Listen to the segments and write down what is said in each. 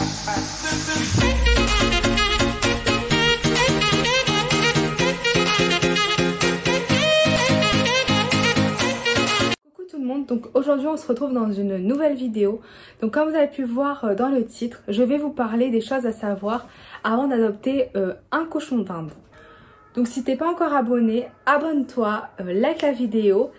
Coucou tout le monde, donc aujourd'hui on se retrouve dans une nouvelle vidéo. Donc comme vous avez pu voir dans le titre, je vais vous parler des choses à savoir avant d'adopter un cochon d'Inde. Donc si t'es pas encore abonné, abonne-toi, like la vidéo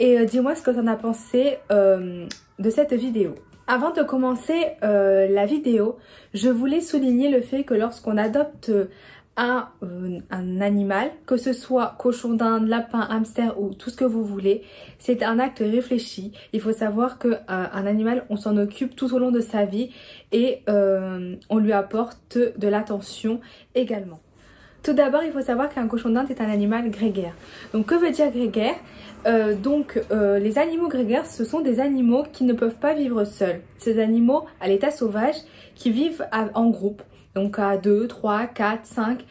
et dis-moi ce que tu en as pensé de cette vidéo. Avant de commencer la vidéo, je voulais souligner le fait que lorsqu'on adopte un animal, que ce soit cochon d'Inde, lapin, hamster ou tout ce que vous voulez, c'est un acte réfléchi. Il faut savoir qu'un animal, on s'en occupe tout au long de sa vie et on lui apporte de l'attention également. Tout d'abord, il faut savoir qu'un cochon d'Inde est un animal grégaire. Donc, que veut dire grégaire? Les animaux grégaires, ce sont des animaux qui ne peuvent pas vivre seuls. Ces animaux à l'état sauvage qui vivent en groupe, donc à 2, 3, 4, 5,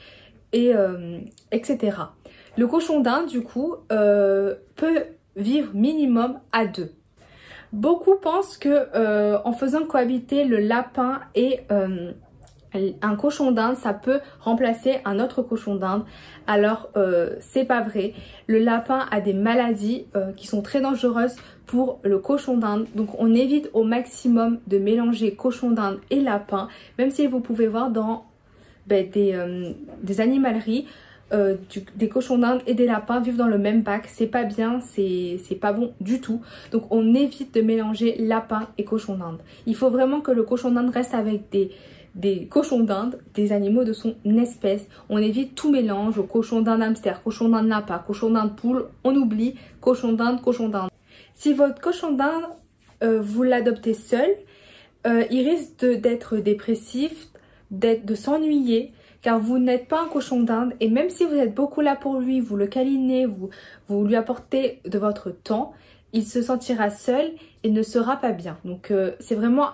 etc. Le cochon d'Inde, du coup, peut vivre minimum à 2. Beaucoup pensent que en faisant cohabiter le lapin et un cochon d'Inde, ça peut remplacer un autre cochon d'Inde. Alors c'est pas vrai. Le lapin a des maladies qui sont très dangereuses pour le cochon d'Inde. Donc on évite au maximum de mélanger cochon d'Inde et lapin. Même si vous pouvez voir dans des animaleries, des cochons d'Inde et des lapins vivent dans le même bac. C'est pas bien, c'est pas bon du tout. Donc on évite de mélanger lapin et cochon d'Inde. Il faut vraiment que le cochon d'Inde reste avec des cochons d'Inde, des animaux de son espèce. On évite tout mélange au cochon d'Inde hamster, cochon d'Inde lapin, cochon d'Inde poule. On oublie cochon d'Inde, cochon d'Inde. Si votre cochon d'Inde, vous l'adoptez seul, il risque d'être dépressif, de s'ennuyer, car vous n'êtes pas un cochon d'Inde. Et même si vous êtes beaucoup là pour lui, vous le câlinez, vous lui apportez de votre temps, il se sentira seul et ne sera pas bien. Donc c'est vraiment,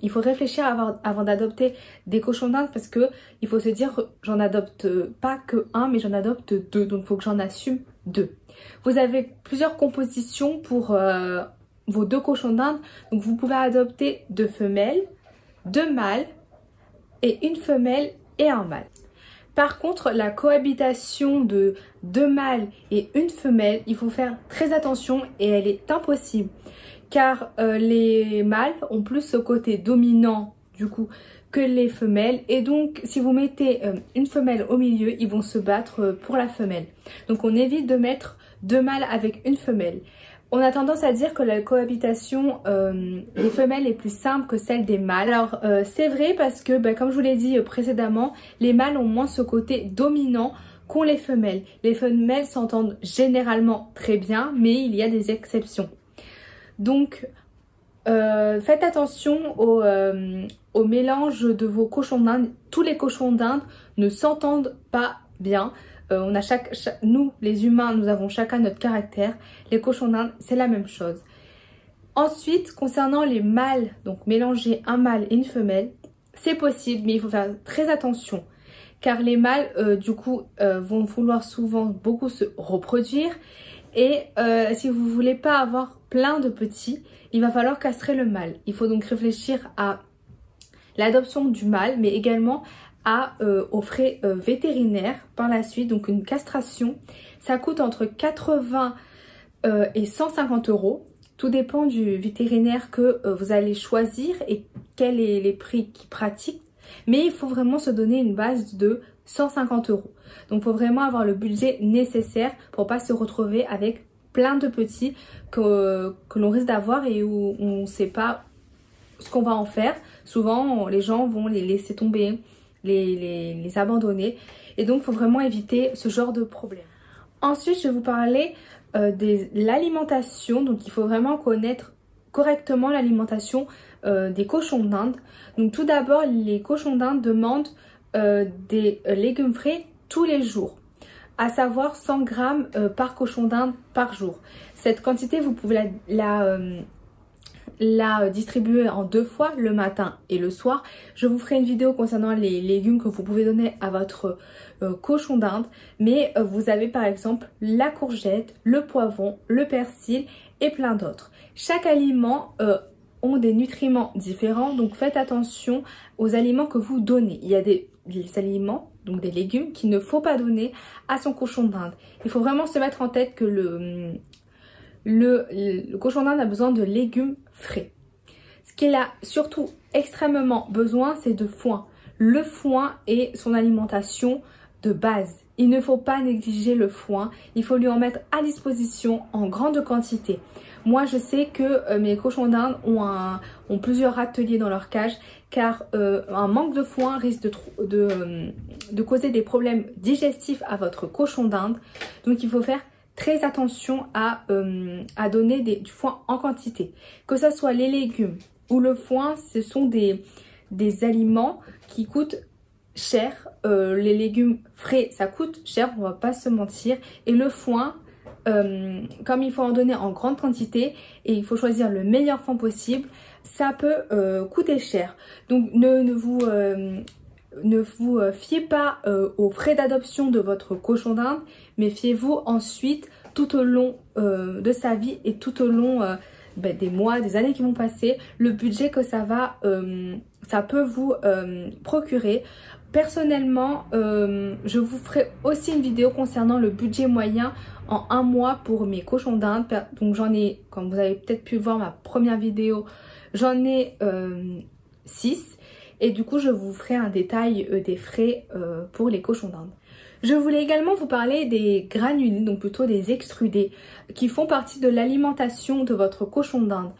il faut réfléchir avant d'adopter des cochons d'Inde, parce que il faut se dire, j'en adopte pas que un, mais j'en adopte 2. Donc il faut que j'en assume 2. Vous avez plusieurs compositions pour vos 2 cochons d'Inde. Donc vous pouvez adopter 2 femelles, 2 mâles et une femelle et un mâle. Par contre, la cohabitation de 2 mâles et une femelle, il faut faire très attention et elle est impossible. Car les mâles ont plus ce côté dominant du coup que les femelles. Et donc si vous mettez une femelle au milieu, ils vont se battre pour la femelle. Donc on évite de mettre 2 mâles avec une femelle. On a tendance à dire que la cohabitation des femelles est plus simple que celle des mâles. Alors c'est vrai parce que comme je vous l'ai dit précédemment, les mâles ont moins ce côté dominant qu'ont les femelles. Les femelles s'entendent généralement très bien, mais il y a des exceptions. Donc faites attention au mélange de vos cochons d'Inde. Tous les cochons d'Inde ne s'entendent pas bien. On a nous les humains, nous avons chacun notre caractère. Les cochons d'Inde, c'est la même chose. Ensuite, concernant les mâles, donc mélanger un mâle et une femelle, c'est possible, mais il faut faire très attention. Car les mâles, vont vouloir souvent beaucoup se reproduire. Et si vous ne voulez pas avoir plein de petits, il va falloir castrer le mâle. Il faut donc réfléchir à l'adoption du mâle, mais également aux frais vétérinaires par la suite. Donc une castration, ça coûte entre 80 et 150 euros. Tout dépend du vétérinaire que vous allez choisir et quels sont les prix qu'il pratique. Mais il faut vraiment se donner une base de 150 euros. Donc il faut vraiment avoir le budget nécessaire pour pas se retrouver avec plein de petits que l'on risque d'avoir et où on ne sait pas ce qu'on va en faire. Souvent les gens vont les laisser tomber, les abandonner, et donc il faut vraiment éviter ce genre de problème. Ensuite, je vais vous parler de l'alimentation. Donc il faut vraiment connaître correctement l'alimentation des cochons d'Inde. Donc tout d'abord, les cochons d'Inde demandent des légumes frais tous les jours, à savoir 100 grammes par cochon d'Inde par jour. Cette quantité, vous pouvez la distribuer en 2 fois, le matin et le soir. Je vous ferai une vidéo concernant les légumes que vous pouvez donner à votre cochon d'Inde. Mais vous avez par exemple la courgette, le poivron, le persil et plein d'autres. Chaque aliment ont des nutriments différents, donc faites attention aux aliments que vous donnez. Il y a des aliments, donc des légumes, qu'il ne faut pas donner à son cochon d'Inde. Il faut vraiment se mettre en tête que le cochon d'Inde a besoin de légumes frais. Ce qu'il a surtout extrêmement besoin, c'est de foin. Le foin est son alimentation de base. Il ne faut pas négliger le foin, il faut lui en mettre à disposition en grande quantité. Moi je sais que mes cochons d'Inde ont plusieurs râteliers dans leur cage car un manque de foin risque de causer des problèmes digestifs à votre cochon d'Inde. Donc il faut faire très attention à donner du foin en quantité. Que ce soit les légumes ou le foin, ce sont des aliments qui coûtent cher. Les légumes frais ça coûte cher, on va pas se mentir, et le foin comme il faut en donner en grande quantité et il faut choisir le meilleur foin possible, ça peut coûter cher. Donc ne vous fiez pas aux frais d'adoption de votre cochon d'Inde, mais fiez-vous ensuite tout au long de sa vie et tout au long des mois, des années qui vont passer, le budget que ça peut vous procurer. Personnellement, je vous ferai aussi une vidéo concernant le budget moyen en un mois pour mes cochons d'Inde. Donc j'en ai, comme vous avez peut-être pu voir ma première vidéo, j'en ai 6. Et du coup, je vous ferai un détail des frais pour les cochons d'Inde. Je voulais également vous parler des granulés, donc plutôt des extrudés, qui font partie de l'alimentation de votre cochon d'Inde.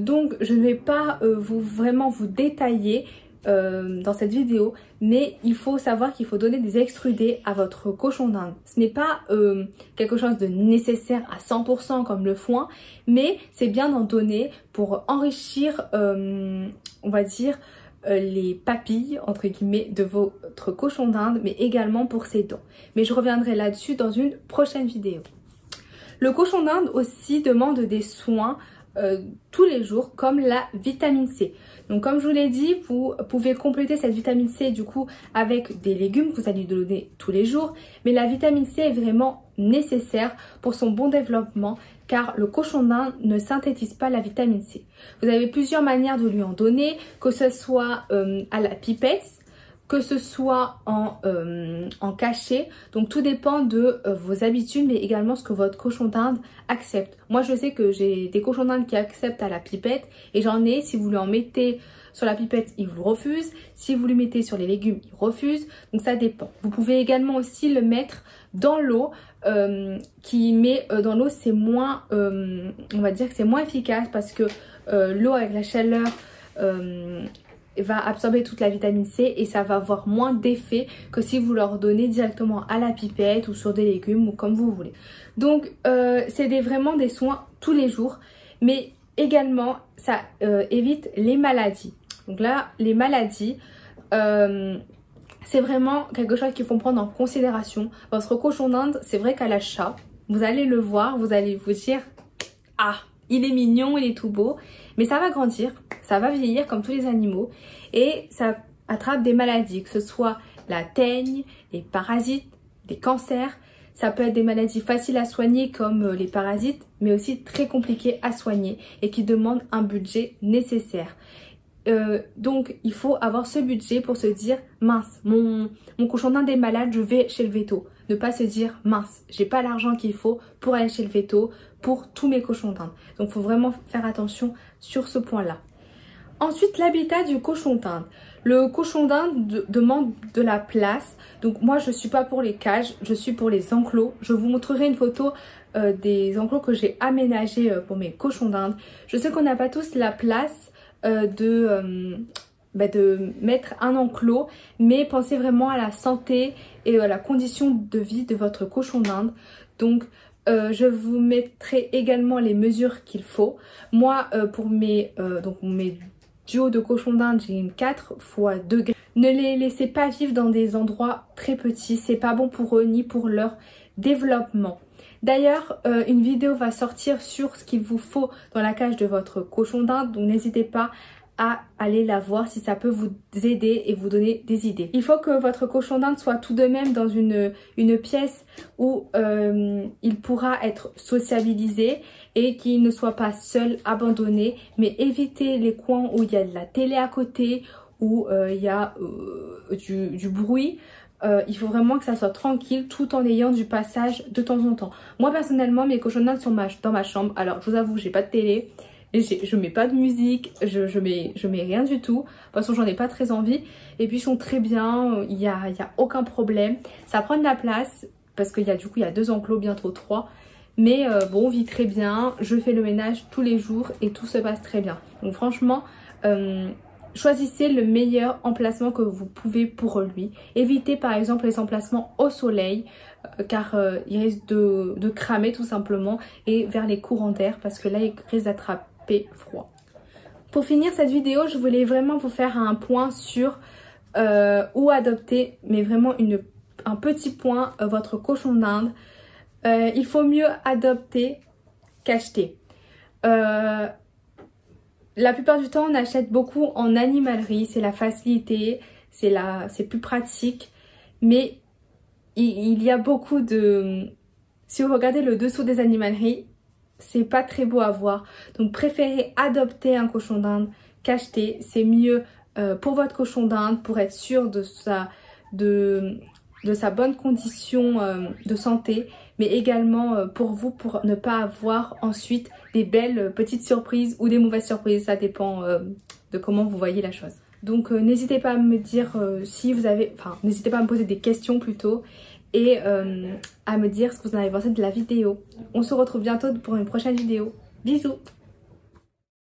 Donc je ne vais pas vraiment vous détailler dans cette vidéo, mais il faut savoir qu'il faut donner des extrudés à votre cochon d'Inde. Ce n'est pas quelque chose de nécessaire à 100% comme le foin, mais c'est bien d'en donner pour enrichir, on va dire, les papilles entre guillemets de votre cochon d'Inde, mais également pour ses dents. Mais je reviendrai là-dessus dans une prochaine vidéo. Le cochon d'Inde aussi demande des soins tous les jours, comme la vitamine C. Donc comme je vous l'ai dit, vous pouvez compléter cette vitamine C du coup avec des légumes que vous allez lui donner tous les jours. Mais la vitamine C est vraiment nécessaire pour son bon développement car le cochon d'Inde ne synthétise pas la vitamine C. Vous avez plusieurs manières de lui en donner, que ce soit à la pipette, que ce soit en cachet. Donc tout dépend de vos habitudes, mais également ce que votre cochon d'Inde accepte. Moi je sais que j'ai des cochons d'Inde qui acceptent à la pipette et j'en ai, si vous lui en mettez sur la pipette, il vous refuse. Si vous lui mettez sur les légumes, il refuse. Donc ça dépend. Vous pouvez également aussi le mettre dans l'eau, dans l'eau c'est moins, on va dire que c'est moins efficace parce que l'eau avec la chaleur va absorber toute la vitamine C et ça va avoir moins d'effet que si vous leur donnez directement à la pipette ou sur des légumes ou comme vous voulez. Donc c'est vraiment des soins tous les jours, mais également ça évite les maladies. Donc là les maladies c'est vraiment quelque chose qu'il faut prendre en considération. Votre cochon d'Inde, c'est vrai qu'à l'achat, vous allez le voir, vous allez vous dire « Ah, il est mignon, il est tout beau », mais ça va grandir, ça va vieillir comme tous les animaux et ça attrape des maladies, que ce soit la teigne, les parasites, des cancers. Ça peut être des maladies faciles à soigner comme les parasites, mais aussi très compliquées à soigner et qui demandent un budget nécessaire. Donc il faut avoir ce budget pour se dire mince, mon cochon d'Inde est malade, je vais chez le véto. Ne pas se dire mince, j'ai pas l'argent qu'il faut pour aller chez le véto pour tous mes cochons d'Inde. Donc il faut vraiment faire attention sur ce point là. Ensuite, l'habitat du cochon d'Inde. Le cochon d'Inde demande de la place. Donc moi je suis pas pour les cages, je suis pour les enclos. Je vous montrerai une photo des enclos que j'ai aménagés pour mes cochons d'Inde. Je sais qu'on n'a pas tous la place de mettre un enclos, mais pensez vraiment à la santé et à la condition de vie de votre cochon d'Inde. Donc je vous mettrai également les mesures qu'il faut. Moi pour mes duos de cochons d'Inde, j'ai une 4 x 2. Ne les laissez pas vivre dans des endroits très petits, c'est pas bon pour eux ni pour leur développement. D'ailleurs, une vidéo va sortir sur ce qu'il vous faut dans la cage de votre cochon d'Inde, donc n'hésitez pas à aller la voir si ça peut vous aider et vous donner des idées. Il faut que votre cochon d'Inde soit tout de même dans une pièce où il pourra être sociabilisé et qu'il ne soit pas seul, abandonné, mais évitez les coins où il y a de la télé à côté, où il y a du bruit. Il faut vraiment que ça soit tranquille tout en ayant du passage de temps en temps. Moi personnellement, mes cochons d'Inde sont dans ma chambre. Alors je vous avoue, j'ai pas de télé. Je mets pas de musique, je mets rien du tout. De toute façon, j'en ai pas très envie. Et puis, ils sont très bien, il y a aucun problème. Ça prend de la place parce qu'il y a du coup, il y a 2 enclos, bientôt 3. Mais bon, on vit très bien. Je fais le ménage tous les jours et tout se passe très bien. Donc franchement, choisissez le meilleur emplacement que vous pouvez pour lui. Évitez par exemple les emplacements au soleil car il risque de cramer tout simplement, et vers les courants d'air parce que là, il risque d'attraper froid. Pour finir cette vidéo, je voulais vraiment vous faire un point sur où adopter, mais vraiment un petit point, votre cochon d'Inde. Il faut mieux adopter qu'acheter. La plupart du temps, on achète beaucoup en animalerie, c'est la facilité, c'est plus pratique, mais il y a beaucoup de... Si vous regardez le dessous des animaleries, c'est pas très beau à voir. Donc préférez adopter un cochon d'Inde qu'acheter. C'est mieux pour votre cochon d'Inde, pour être sûr de sa bonne condition de santé, mais également pour vous, pour ne pas avoir ensuite des belles petites surprises ou des mauvaises surprises. Ça dépend de comment vous voyez la chose. Donc n'hésitez pas à me dire si vous avez... Enfin, n'hésitez pas à me poser des questions plutôt, et à me dire ce que vous en avez pensé de la vidéo. On se retrouve bientôt pour une prochaine vidéo. Bisous!